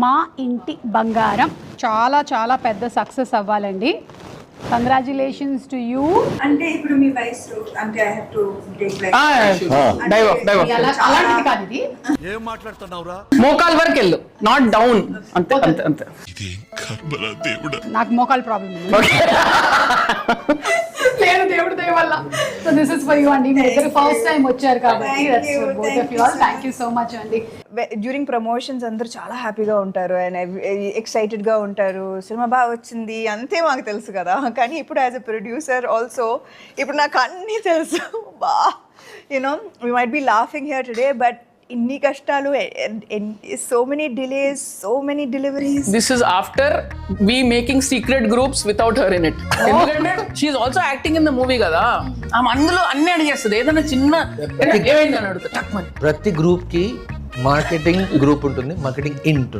మా ఇంటి బంగారం చాలా చాలా పెద్ద సక్సెస్ అవ్వాలండి. Congratulations to you. అంటే ఇప్పుడు మీ వయసు అంటే I have to take like అలాంటిది కాదు ఇది. ఏం మాట్లాడుతున్నావురా? మోకాల్ వరకు వెళ్ళు, నాట్ డౌన్. అంతే అంతే అంతే. నాకు మోకాల్ ప్రాబ్లం లేదు, దేవుడి దయ వల్ల. So this is for you అండి. మీ ఇద్దరు ఫస్ట్ టైం వచ్చారు కాబట్టి థ్యాంక్ యూ సో మచ్ అండి. డ్యూరింగ్ ప్రమోషన్స్ అందరూ చాలా హ్యాపీగా ఉంటారు అండ్ ఎక్సైటెడ్గా ఉంటారు. సినిమా బాగా వచ్చింది అంతే మాకు తెలుసు కదా, కానీ ఇప్పుడు యాజ్ ఎ ప్రొడ్యూసర్ ఆల్సో ఇప్పుడు నాకు అన్నీ తెలుసు. బా you know we might be laughing here today, but ఇన్ని కష్టాలు, so many delays, so many deliveries. This is after we making secret groups without her in it. ఎందుకంటే she's also acting in the movie కదా, ఆమె అందులో అన్ని అడిగేస్తుంది. ఏదైనా చిన్న ఏమైంది అని అడుగుతా. ప్రతి గ్రూప్ కి మార్కెటింగ్ గ్రూప్ ఉంటుంది, మార్కెటింగ్ ఇన్ ఉంటుంది.